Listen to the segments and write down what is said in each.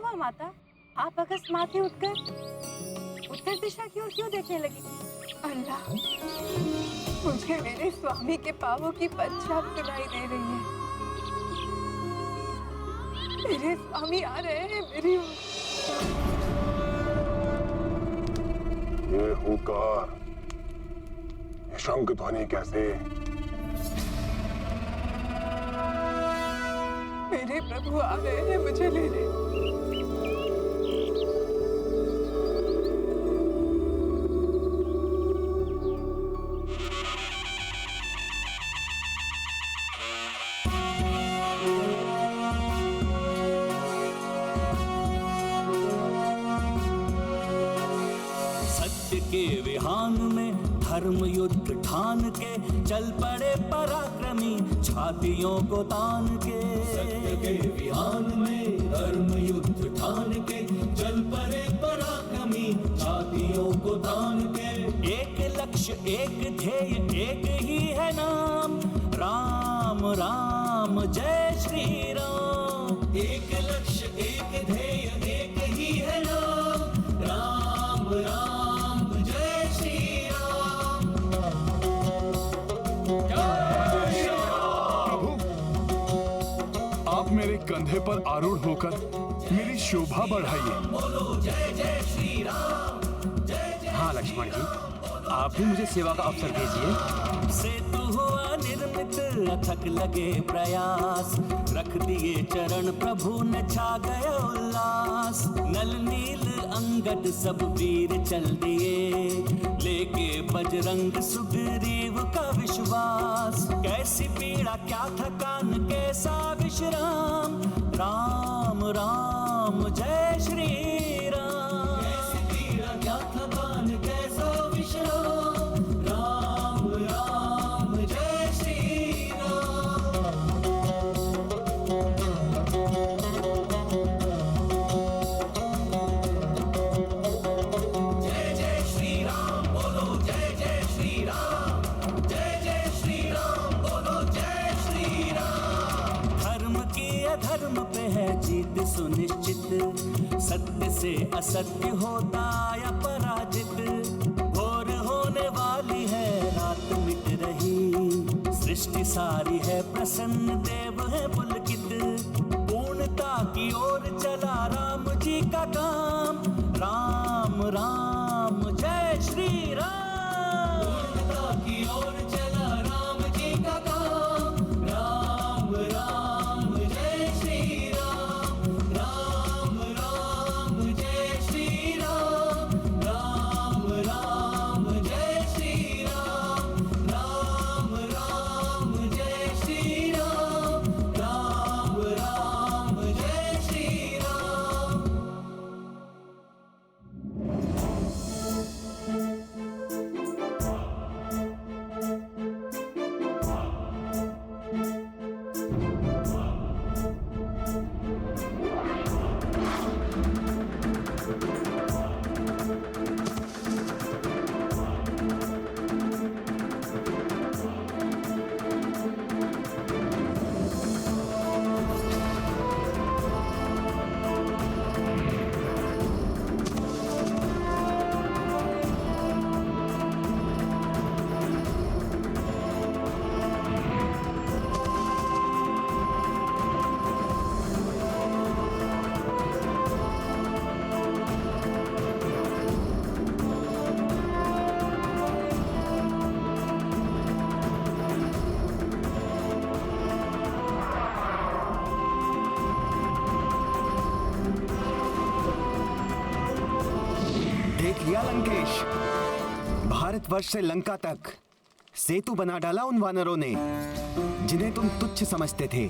हुआ माता? आप अकस्मात ही उठकर उत्तर दिशा की ओर क्यों देखने लगी? अल्लाह, मुझे मेरे स्वामी के पांवों की पंचाब सुनाई दे रही है। मेरे स्वामी आ रहे हैं मेरी ओर। ये हुकार, ये शंख ध्वनि कैसे? मेरे प्रभु आ रहे हैं मुझे लेने। सत्य के विहान में धर्म युद्ध ठान के चल पड़े पराक्रमी छातियों को तान के। सत्य के विहान में धर्म युद्ध ठान के चल पड़े पराक्रमी छातियों को तान के। एक लक्ष्य एक ध्येय एक ही है नाम, राम राम जय श्री राम। एक लक्ष्य एक ध्येय एक ही है नाम, राम राम जय श्री राम। प्रभु, आप मेरे कंधे पर आरूढ़ होकर मेरी शोभा बढ़ाइए। बोलो जय जय श्री राम, जय जय। हाँ लक्ष्मण जी, आप भी मुझे सेवा का अवसर दीजिए। सेतु हुआ निर्मित अथक लगे प्रयास, रख दिए चरण प्रभु ने छा गया उल्लास। नल नील अंगद सब वीर चल दिए, लेके बजरंग सुग्रीव का विश्वास। कैसी पीड़ा क्या थकान कैसा विश्राम, राम राम जय श्री राम। कैसी पीड़ा क्या थकान कैसा विश्राम, राम राम जय श्री राम। जय जय श्री राम बोलो, जय जय श्री राम, जय जय श्री राम बोलो, जय श्री राम। धर्म की अधर्म पे है जीत सुनिश्चित, सत्य से असत्य होता या पराजित। भोर होने वाली है रात मिट रही, सृष्टि सारी है प्रसन्न देव है पुलकित। पूर्णता की ओर चला राम जी का काम, राम राम जय श्री राम। पूर्णता की ओर चला राम जी का काम, राम राम जय श्री राम, राम राम जय श्री राम, राम राम जय श्री राम, राम राम जय श्री राम, राम राम जय श्री राम। देख लिया लंकेश, भारतवर्ष से लंका तक सेतु बना डाला उन वानरों ने जिन्हें तुम तुच्छ समझते थे।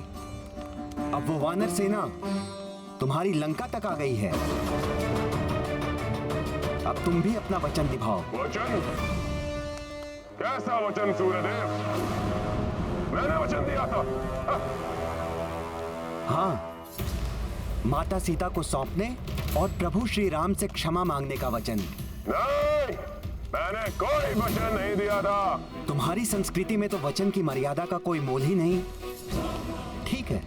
अब वो वानर सेना तुम्हारी लंका तक आ गई है। अब तुम भी अपना वचन निभाओ। वचन? कैसा वचन सूर्यदेव? मैंने वचन दिया था। हाँ, माता सीता को सौंपने और प्रभु श्री राम से क्षमा मांगने का वचन। नहीं, मैंने कोई वचन नहीं दिया था। तुम्हारी संस्कृति में तो वचन की मर्यादा का कोई मोल ही नहीं। ठीक है,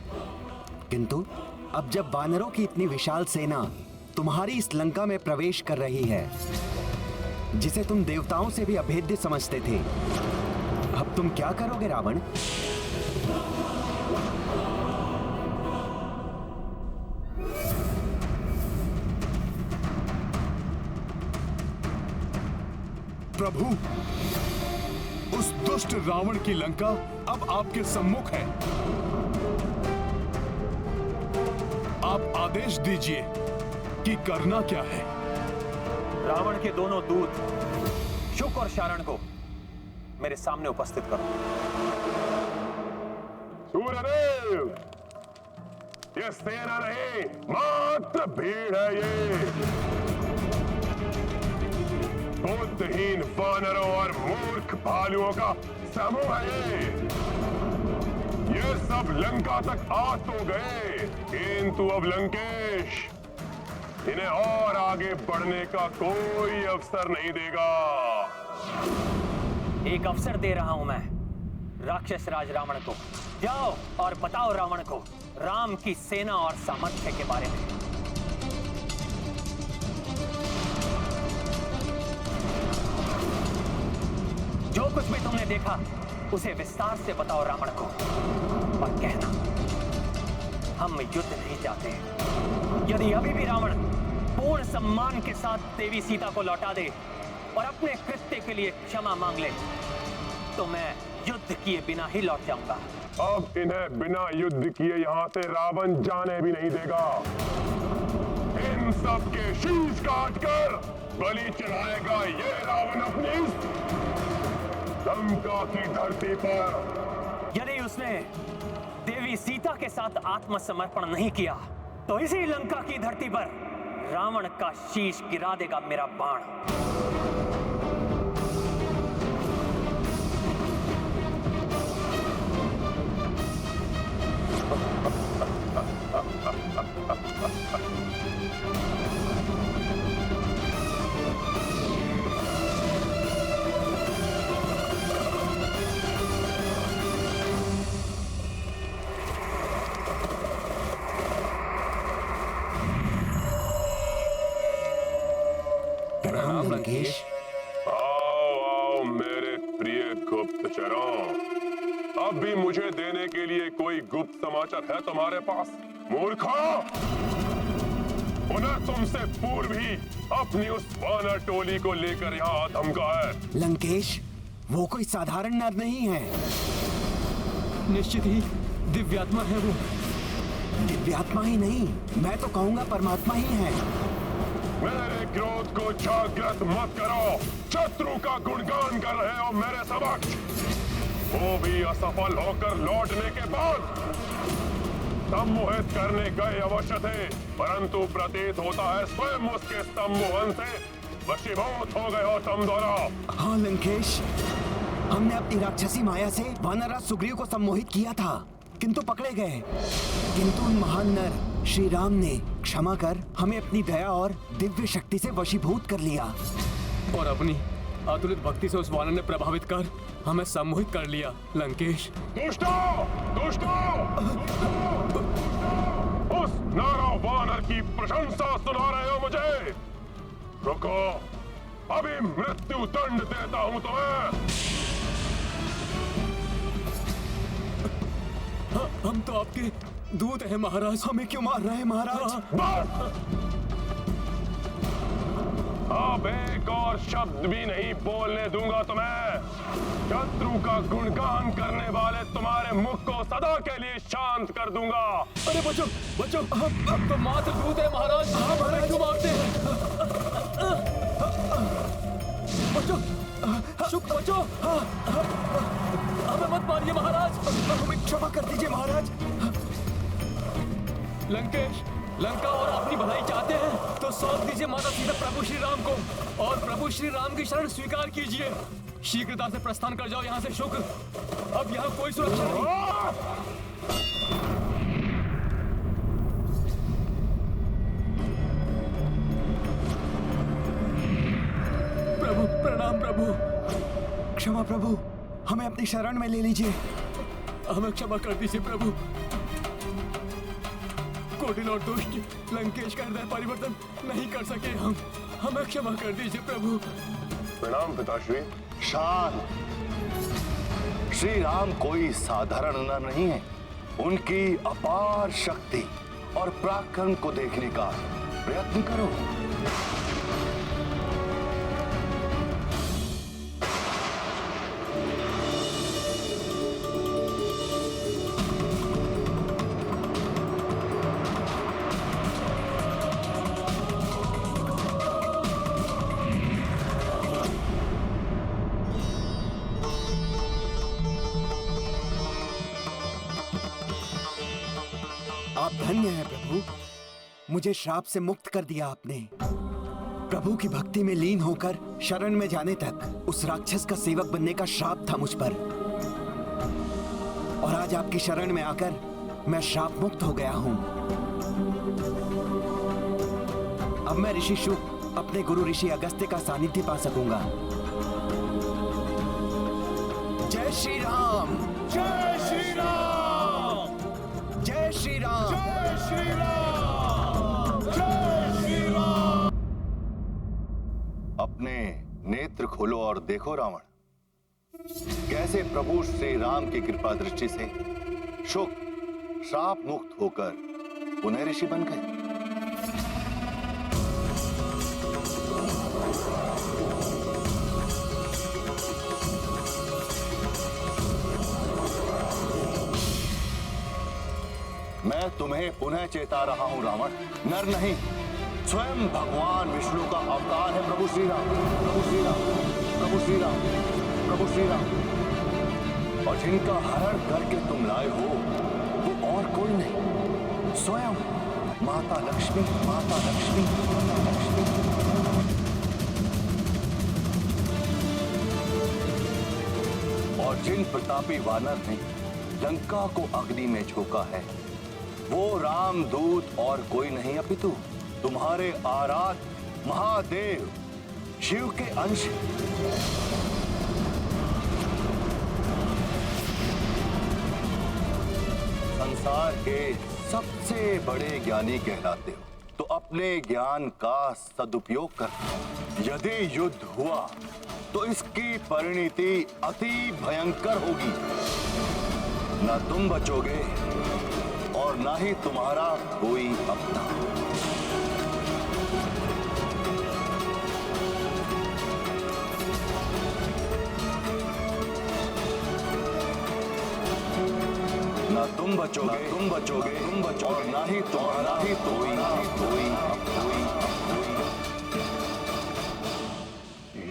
किंतु अब जब वानरों की इतनी विशाल सेना तुम्हारी इस लंका में प्रवेश कर रही है, जिसे तुम देवताओं से भी अभेद्य समझते थे, अब तुम क्या करोगे रावण? प्रभु, उस दुष्ट रावण की लंका अब आपके सम्मुख है। आप आदेश दीजिए कि करना क्या है। रावण के दोनों दूत शुक और शारण को मेरे सामने उपस्थित करो। सूर्यदेव, ये सेना नहीं, मात्र भीड़ है। ये बुद्धहीन वानरों और मूर्ख भालुओं का समूह है। ये सब लंका तक आ तो गए, किंतु अब लंकेश इन्हें और आगे बढ़ने का कोई अवसर नहीं देगा। एक अवसर दे रहा हूं मैं राक्षस राज रावण को। जाओ और बताओ रावण को राम की सेना और सामर्थ्य के बारे में। जो कुछ भी तुमने देखा उसे विस्तार से बताओ रावण को और कहना, हम युद्ध नहीं चाहते। यदि अभी भी रावण पूर्ण सम्मान के साथ देवी सीता को लौटा दे और अपने कृत्य के लिए क्षमा मांग ले, तो मैं युद्ध किए बिना ही लौट जाऊंगा। अब इन्हें बिना युद्ध किए यहाँ से रावण जाने भी नहीं देगा। इन सब के शीश काटकर बलि चढ़ाएगा ये रावण अपनी लंका की धरती पर। यदि उसने देवी सीता के साथ आत्मसमर्पण नहीं किया, तो इसी लंका की धरती पर रावण का शीश गिरा देगा मेरा बाण। लंकेश, आओ आओ मेरे प्रिय गुप्तचरों, अब भी मुझे देने के लिए कोई गुप्त समाचार है तुम्हारे पास? मूर्खों, उन्हें तुमसे पूर्व ही अपनी उस वानर टोली को लेकर यहाँ धमका है। लंकेश, वो कोई साधारण नर नहीं है। निश्चित ही दिव्यात्मा है वो। दिव्यात्मा ही नहीं, मैं तो कहूंगा परमात्मा ही है। मेरे क्रोध को जागृत मत करो। शत्रु का गुणगान कर रहे हो मेरे समक्ष, वो भी असफल होकर लौटने के बाद। सम्मोहित करने गए अवश्य थे, परंतु प्रतीत होता है स्वयं उसके सम्मोहन से वशीभूत हो गए हो तुम दोनों। हाँ लंकेश, हमने अपनी राक्षसी माया से वानरराज सुग्रीव को सम्मोहित किया था, किंतु पकड़े गए। किंतु उन महान नर श्री राम ने क्षमा कर हमें अपनी दया और दिव्य शक्ति से वशीभूत कर लिया और अपनी अतुलित भक्ति से उस वानर ने प्रभावित कर हमें सम्मोहित कर लिया। लंकेश, दुष्टों, दुष्टों! उस नारा वानर की प्रशंसा सुना रहे हो मुझे? रुको, अभी मृत्यु दंड देता हूं तुम्हें। हम तो आपके दूत हैं महाराज। हमें क्यों मार रहे हैं महाराज? बस, अब एक और शब्द भी नहीं बोलने दूंगा तुम्हें। शत्रु का गुणगान करने वाले तुम्हारे मुख को सदा के लिए शांत कर दूंगा। अरे बचो बचो, हम तो मात्र दूत हैं महाराज। हमें क्यों मारते हैं? बचो शुक, बचो, हमें मत मारिए महाराज। हमें क्षमा कर दीजिए महाराज। लंकेश, लंका और अपनी भलाई चाहते हैं तो सौंप दीजिए माता सीता प्रभु श्री राम को और प्रभु श्री राम की शरण स्वीकार कीजिए। शीघ्रता से प्रस्थान कर जाओ यहाँ से शुक। अब यहाँ कोई सुरक्षा नहीं। प्रभु प्रणाम। प्रभु क्षमा प्रभु, हमें अपनी शरण में ले लीजिए। हमें क्षमा कर दीजिए प्रभु। कुटिल और दुष्ट लंकेश का हृदय परिवर्तन नहीं कर सके हम। हमें क्षमा कर दीजिए प्रभु। प्रणाम पिताश्री। शांत। श्री राम कोई साधारण नर नहीं है। उनकी अपार शक्ति और पराक्रम को देखने का प्रयत्न करो। आप धन्य हैं प्रभु, मुझे श्राप से मुक्त कर दिया आपने। प्रभु की भक्ति में लीन होकर शरण में जाने तक उस राक्षस का सेवक बनने का श्राप था मुझ पर, और आज आपकी शरण में आकर मैं श्राप मुक्त हो गया हूं। अब मैं ऋषि शुक अपने गुरु ऋषि अगस्त्य का सानिध्य पा सकूंगा। जय श्री राम। जय श्री राम। जय श्री राम। जय श्री राम। जय श्री राम। अपने नेत्र खोलो और देखो रावण, कैसे प्रभु श्री राम की कृपा दृष्टि से शुक श्राप मुक्त होकर पुनः ऋषि बन गए। मैं तुम्हें पुनः चेता रहा हूं रावण, नर नहीं स्वयं भगवान विष्णु का अवतार है प्रभु श्री राम। प्रभु श्री राम। प्रभु श्री राम। प्रभु श्री राम। और जिनका हरण करके तुम लाए हो वो और कोई नहीं, स्वयं माता लक्ष्मी। माता लक्ष्मी। माता लक्ष्मी। और जिन प्रतापी वानर ने लंका को अग्नि में झोंका है वो रामदूत और कोई नहीं अपितु तुम्हारे आराध्य महादेव शिव के अंश। संसार के सबसे बड़े ज्ञानी कहलाते हो, तो अपने ज्ञान का सदुपयोग कर। यदि युद्ध हुआ तो इसकी परिणति अति भयंकर होगी। न तुम बचोगे और ना ही तुम्हारा कोई अपना। ना तुम बचोगे, तुम बचोगे, तुम बचोगे और ना ही तुम्हारा ही कोई।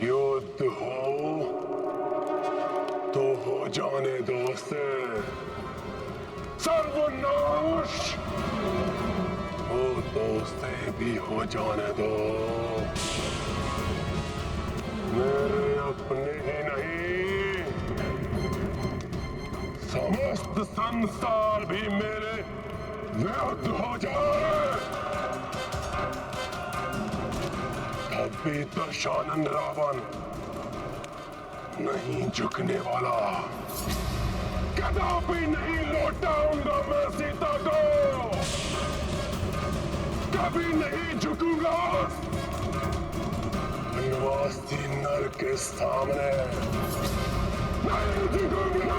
युद्ध हो तो हो जाने दो से सर्वनाश, वो तो से भी हो जाने दो। मेरे अपने ही नहीं, समस्त संसार भी मेरे विरुद्ध हो जाए, तब भी दशानन रावण नहीं झुकने वाला। कदापि नहीं लौटाऊंगा मैं सीता को, कभी नहीं झुकूंगा वनवासी नर के सामने, नहीं झुकूंगा।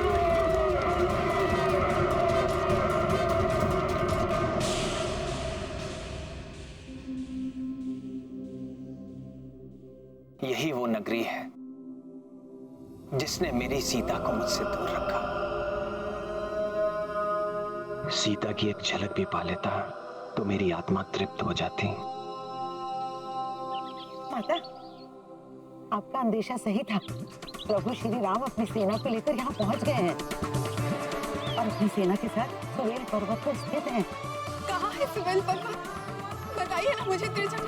यही वो नगरी है जिसने मेरी सीता को मुझसे दूर रखा। सीता की एक झलक भी पा लेता तो मेरी आत्मा तृप्त हो जाती। माता, आपका अंदेशा सही था। प्रभु श्री राम अपनी सेना को लेकर यहाँ पहुँच गए हैं और अपनी सेना के साथ सुवेल पर्वत पर स्थित हैं। कहाँ है सुवेल पर्वत? बताइए ना मुझे त्रिजटा।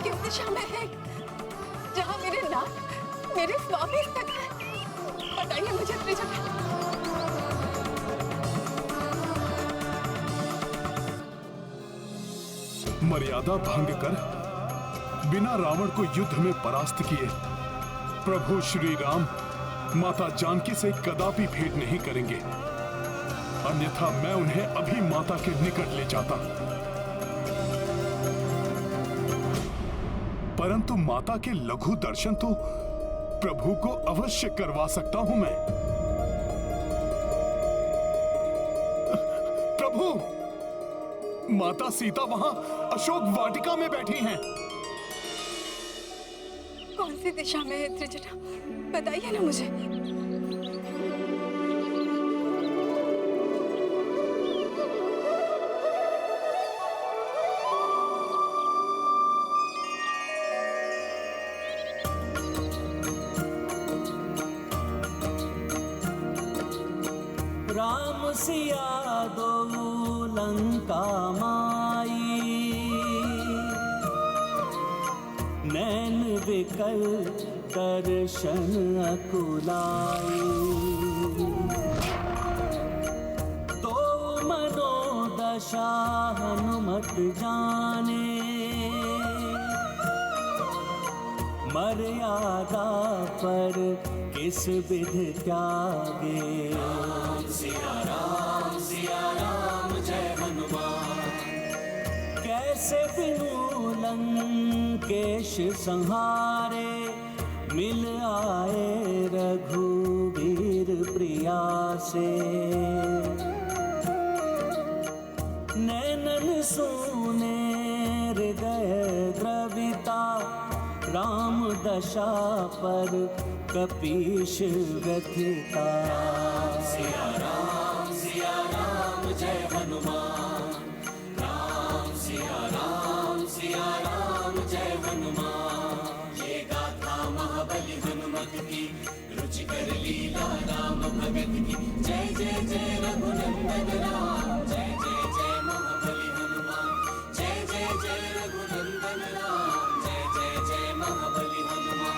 किस दिशा में है? जहाँ मेरे नाथ, मेरे स्वामी स्थित है। बताइए मुझे त्रिजटा। मर्यादा भंग कर बिना रावण को युद्ध में परास्त किए प्रभु श्री राम माता जानकी से कदापि भेंट नहीं करेंगे। अन्यथा मैं उन्हें अभी माता के निकट ले जाता। परंतु माता के लघु दर्शन तो प्रभु को अवश्य करवा सकता हूं मैं। प्रभु, माता सीता वहां अशोक वाटिका में बैठी हैं। कौन सी दिशा में है त्रिजटा? बताइए ना मुझे। राम सिया दो लंका माई, नैन विकल दर्शन अकुलाई। तो मनोदशा हनुमत जाने, मर्यादा पर किस विध त्यागे। सिया राम जय हनुमान, कैसे बिनु लंकेश संहारे, मिल आए रघुवीर प्रिया से। नैनन सोने हृदय द्रविता, राम दशा पर कपीश व्यथिता। सिया राम जय हनुमान, सिया राम जय हनुमान। ये गाथा महाबली हनुमत की, रुचिकर लीला राम भगत की। जय जय जय रघुनंदन राम, जय जय जय महाबली हनुमान। जय जय जय रघुनंदन राम, जय जय जय महाबली हनुमान।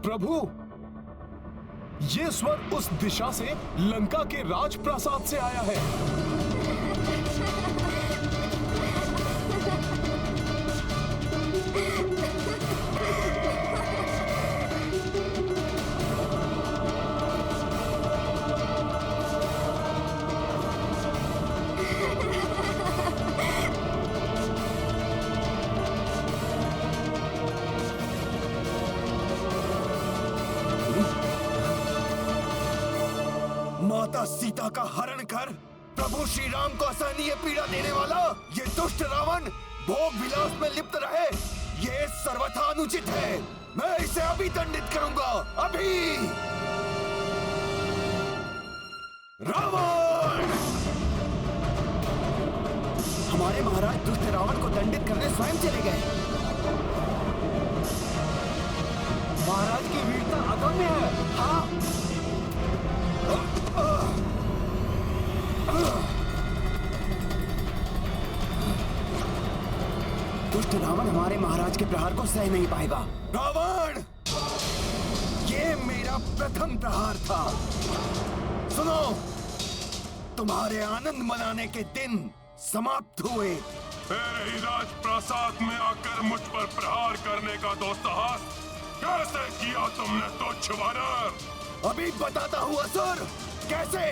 प्रभु, ये स्वर उस दिशा से लंका के राजप्रासाद से आया है। माता सीता का हरण कर प्रभु श्री राम को असहनीय पीड़ा देने वाला ये दुष्ट रावण भोग विलास में लिप्त रहे, ये सर्वथा अनुचित है। मैं इसे अभी दंडित करूंगा, अभी। रावण! हमारे महाराज दुष्ट रावण को दंडित करने स्वयं चले गए। महाराज की वीरता अदम्य है। हाँ, दुष्ट रावण हमारे महाराज के प्रहार को सह नहीं पाएगा। रावण, ये मेरा प्रथम प्रहार था। सुनो, तुम्हारे आनंद मनाने के दिन समाप्त हुए। मेरे ही राजप्रासाद में आकर मुझ पर प्रहार करने का दुस्साहस कैसे किया तुमने तुच्छ वानर? अभी बताता हूँ असुर, कैसे।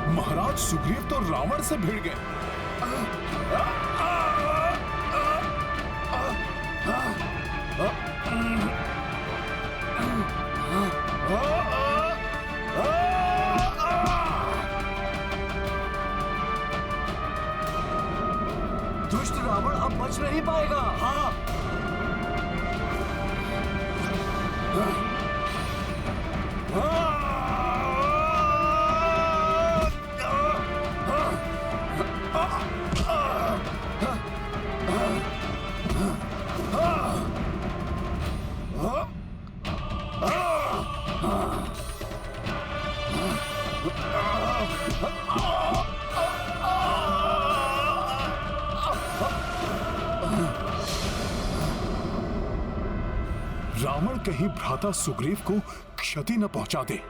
महाराज सुग्रीव तो रावण से भिड़ गए। दुष्ट रावण अब बच नहीं पाएगा। हाँ, कहीं भ्राता सुग्रीव को क्षति न पहुंचा दे।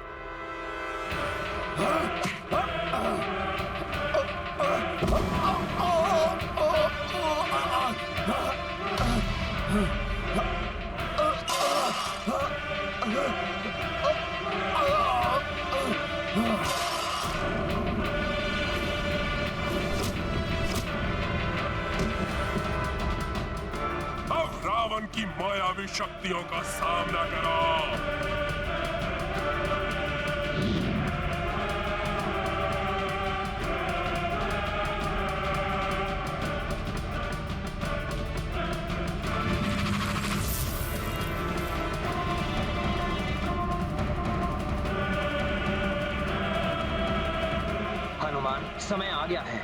अब रावण की मायावी शक्तियों का सामना करो। हनुमान, समय आ गया है।